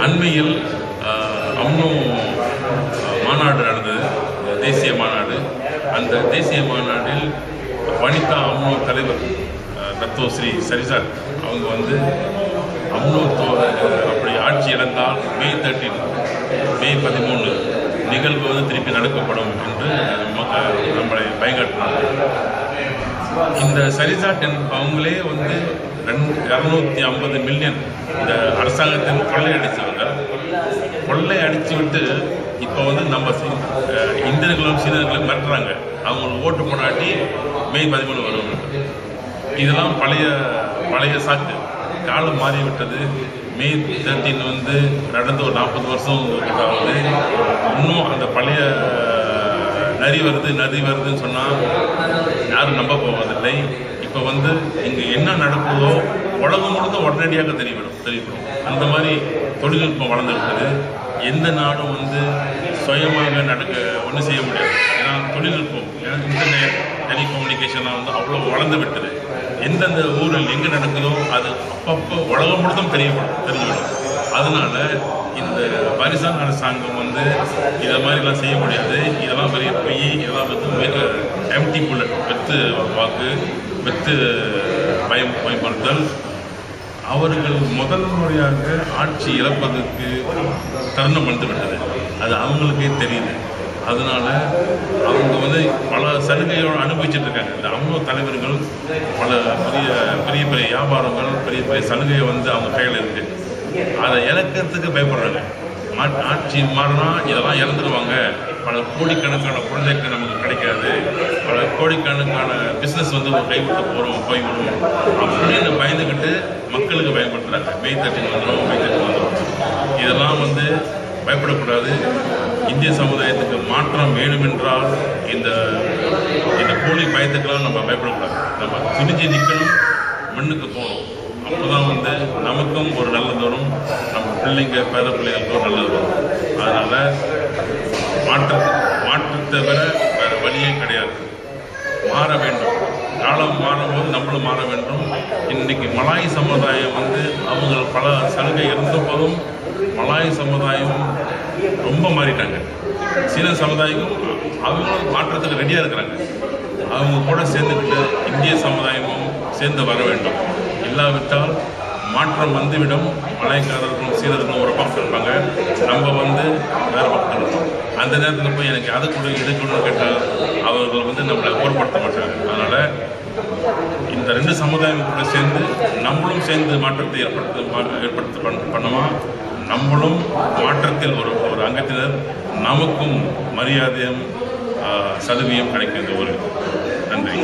அண்மையில் அம்னோ மாநாடு நடந்தது, தேசிய மாநாடு. அந்த தேசிய மாநாட்டில் வனிதா அம்னோ தலைவர் தத்தோ ஸ்ரீ சரிசாட் அவங்க வந்து அம்னோ அப்படி ஆட்சி இழந்தால் மே 13 நிகழ்வு வந்து திருப்பி நடக்கப்படும் என்று நம்மளை பயங்கட்டினாங்க. இந்த சரிசாட் அவங்களே வந்து 250 மில்லியன் இந்த அரசாங்கத்தின் கொள்ளையடிச்சவங்க, கொள்ளையடிச்சு விட்டு இப்போ வந்து நம்ம இந்தியர்களும் சீனர்களும் மிரட்டுறாங்க, அவங்களுக்கு ஓட்டு போடாட்டி மே 13 வரும். இதெல்லாம் பழைய சாக்கு. காலம் மாறிவிட்டது. மே 13 வந்து நடந்து ஒரு 40 வருஷம் கிட்டாவது இன்னும் அந்த பழைய நதி வருதுன்னு சொன்னால் யாரும் நம்ப போவதில்லை. இப்போ வந்து இங்கே என்ன நடக்குதோ உலகம் முழுக்க உடனடியாக தெரியப்படும். அந்த மாதிரி தொழில்நுட்பம் வளர்ந்துருக்குது. எந்த நாடும் வந்து சுயமாக ஒன்றும் செய்ய முடியாது. ஏன்னா தொழில்நுட்பம், இன்டர்நெட், டெலிகம்யூனிகேஷன்லாம் வந்து அவ்வளோ வளர்ந்து விட்டது. எந்தெந்த ஊரில் எங்கே நடக்குதோ அது அப்பப்போ உலகம் முழுதும் தெரிஞ்சுவிடும். அதனால இந்த பாகிஸ்தான் அரசாங்கம் வந்து இதை மாதிரிலாம் செய்ய முடியாது. இதெல்லாம் பெரிய பொய், இதெல்லாம் வந்து மிக எம்டி புல்லட், வெத்து வாக்கு, வெத்து பயமுறுத்தல். அவர்கள் முதல் முறையாக ஆட்சி இழப்பதற்கு தருணம் வந்துவிட்டது. அது அவங்களுக்கே தெரியுது. அதனால அவங்க வந்து பல சலுகையோடு அனுபவிச்சுட்டு இருக்காங்க. இந்த அம்னோ தலைவர்கள் பல பெரிய வியாபாரங்கள், பெரிய சலுகையை வந்து அவங்க கையில் இருக்கு. அதை இழக்கிறதுக்கு பயப்படுறாங்க. ஆட்சி மாறினா இதெல்லாம் இழந்துருவாங்க, பல கோடிக்கணக்கான குழந்தைக்கு நமக்கு கிடைக்காது, பல கோடிக்கணக்கான பிஸ்னஸ் வந்து கைவிட்டு போய்விடும் அப்படின்னு பயந்துக்கிட்டு மக்களுக்கு பயன்படுத்துகிறாங்க. மே 13 வந்துடும். இதெல்லாம் வந்து பயப்படக்கூடாது. இந்திய சமுதாயத்துக்கு மாற்றம் வேணுமென்றால் இந்த போலி பயத்துக்கெல்லாம் நம்ம பயப்படக்கூடாது. நம்ம துணிஞ்சு நிற்கணும், மண்ணுக்கு போகணும். அப்போ தான் வந்து நமக்கும் ஒரு நல்லது வரும், நம்ம பிள்ளைங்க பேர பிள்ளைகளுக்கும் ஒரு நல்லது வரும். அதனால் மாற்றத்தை விட வேறு வழியே கிடையாது. மாற வேண்டும். காலம் மாறும்போது நம்மளும் மாற வேண்டும். இன்றைக்கி மலாய் சமுதாயம் வந்து அவங்க பல சலுகை இருந்த போதும் மலாய் சமுதாயம் ரொம்ப மாறிட்டாங்க. சீன சமுதாயமும் அவங்களும் மாற்றத்துக்கு ரெடியாக இருக்கிறாங்க. அவங்க கூட சேர்ந்துக்கிட்டு இந்திய சமுதாயமும் சேர்ந்து வர வேண்டும். இல்லாவிட்டால் மாற்றம் வந்துவிடும். மலாய்க்காரர்களும் சீனர்களும் ஒரு பக்கம் இருப்பாங்க, நம்ம வந்து வேறு பக்கம் இருக்கோம். அந்த நேரத்தில் போய் எனக்கு அதை கூட இது கூட கேட்டால் அவர்கள் வந்து நம்மளை ஊர்படுத்த மாட்டாங்க. அதனால் இந்த 2 சமுதாயம் கூட சேர்ந்து நம்மளும் சேர்ந்து மாற்றத்தை ஏற்படுத்த பண்ணுமா, நம்மளும் மாற்றத்தில் ஒரு அங்கத்தினர், நமக்கும் மரியாதையும் சலுகையும் கிடைக்கின்ற ஒரு நன்றி.